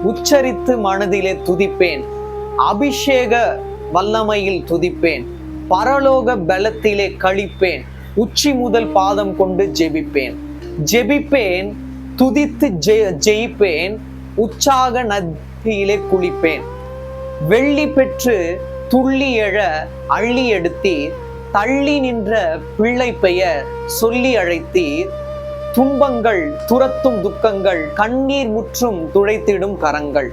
உச்சரித்து மனதிலே துதிப்பேன். அபிஷேக வல்லமையில் துதிப்பேன். பரலோக பலத்திலே கழிப்பேன். உச்சி முதல் பாதம் கொண்டு ஜெபிப்பேன். துதித்து ஜெயிப்பேன். உற்சாக நதியிலே குளிப்பேன். வெள்ளி பெற்று துள்ளி எழ அள்ளி எடுத்தீர். தள்ளி நின்ற பிள்ளை பெயர் சொல்லி அழைத்தீர். துன்பங்கள் துரத்தும் துக்கங்கள் கண்ணீர் முற்றும் துடைத்திடும் கரங்கள்.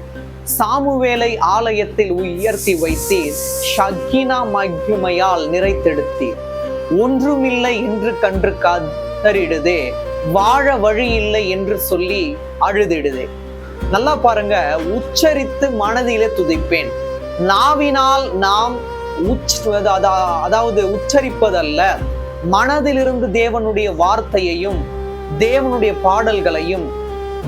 சாமுவேலை ஆலயத்தில் உயர்த்தி வைத்தீர். ஷக்கினா மகிமையால் நிறைத்தெடுத்தீர். ஒன்றுமில்லை என்று கன்று கதறிடுதே, வாழ வழி இல்லை என்று சொல்லி அழுதிடுதே. நல்லா பாருங்க, உச்சரித்து மனதிலே துதிப்பேன். நாவினால் நாம் அதாவது உச்சரிப்பதல்ல, மனதிலிருந்து தேவனுடைய வார்த்தையையும் தேவனுடைய பாடல்களையும்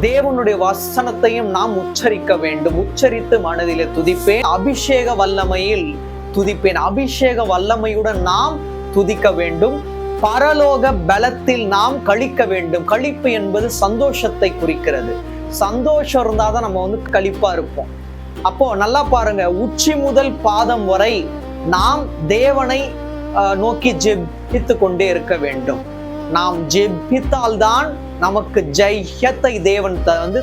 தேவனுடைய வசனத்தையும் நாம் உச்சரிக்க வேண்டும். உச்சரித்து மனதிலே துதிப்பேன். அபிஷேக வல்லமையில் துதிப்பேன். அபிஷேக வல்லமையுடன் நாம் துதிக்க வேண்டும். பரலோக பலத்தில் நாம் கழிக்க வேண்டும். கழிப்பு என்பது சந்தோஷத்தை குறிக்கிறது. சந்தோஷம் இருந்தாதான் நம்ம கழிப்பா இருப்போம். அப்போ நல்லா பாருங்க, உச்சி முதல் பாதம் வரை நாம் தேவனை நோக்கி ஜெபித்து கொண்டே இருக்க வேண்டும். நாம் ஜெபித்தால்தான் நமக்கு ஜெயத்தை தேவன்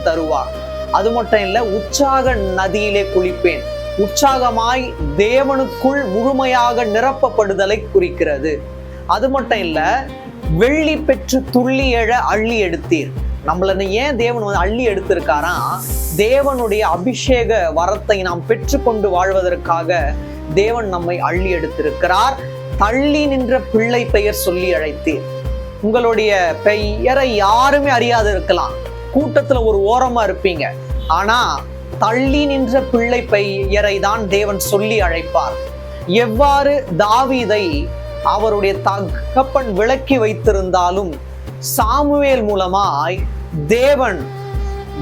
தருவார். அது மட்டும் இல்ல, உற்சாக நதியிலே குளிப்பேன். உற்சாகமாய் தேவனுக்குள் முழுமையாக நிரப்பப்படுதலை குறிக்கிறது. அது மட்டும் இல்ல, வெள்ளி பெற்று துள்ளி எழ அள்ளி எடுத்தீர். நம்மள ஏன் தேவன் அள்ளி எடுத்திருக்காரா? தேவனுடைய அபிஷேக வரத்தை நாம் பெற்றுக்கொண்டு வாழ்வதற்காக தேவன் நம்மை அள்ளி எடுத்திருக்கிறார். தள்ளி நின்ற பிள்ளை பெயர் சொல்லி அழைத்தீர். உங்களுடைய பெயரை யாருமே அறியாது இருக்கலாம், கூட்டத்துல ஒரு ஓரமா இருப்பீங்க. ஆனா தள்ளி நின்ற பிள்ளை பெயரை தான் தேவன் சொல்லி அழைப்பார். எவ்வாறு தாவீதை அவருடைய தகப்பன் விலக்கி வைத்திருந்தாலும் சாமுவேல் மூலமாய் தேவன்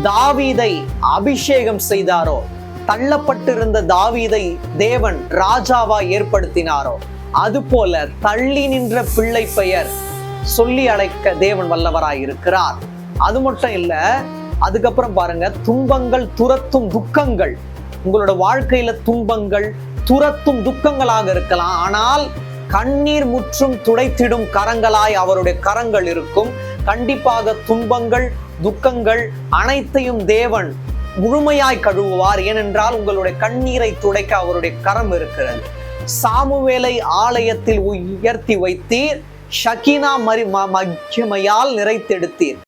தாவீதை அபிஷேகம் செய்தாரோ, தள்ளப்பட்டிருந்த தாவீதை தேவன் ராஜாவா ஏற்படுத்தினாரோ, அதுபோல தள்ளி நின்ற பிள்ளை பெயர் சொல்லி அழைக்க தேவன் வல்லவராய் இருக்கிறார். அது மட்டும் இல்ல, அதுக்கப்புறம் பாருங்க, துன்பங்கள் துரத்தும் துக்கங்கள். உங்களோட வாழ்க்கையில துன்பங்கள் துரத்தும் துக்கங்களாக இருக்கலாம், ஆனால் கண்ணீர் முற்றும் துடைத்திடும் கரங்களாய் அவருடைய கரங்கள் இருக்கும். கண்டிப்பாக துன்பங்கள் துக்கங்கள் அனைத்தையும் தேவன் முழுமையாய் கழுவுவார். ஏனென்றால் உங்களுடைய கண்ணீரை துடைக்க அவருடைய கரம் இருக்கிறது. சாமுவேலை ஆலயத்தில் உயர்த்தி வைத்தீர். ஷக்கினா மகிமையால் நிறைத்தெடுத்தீர்.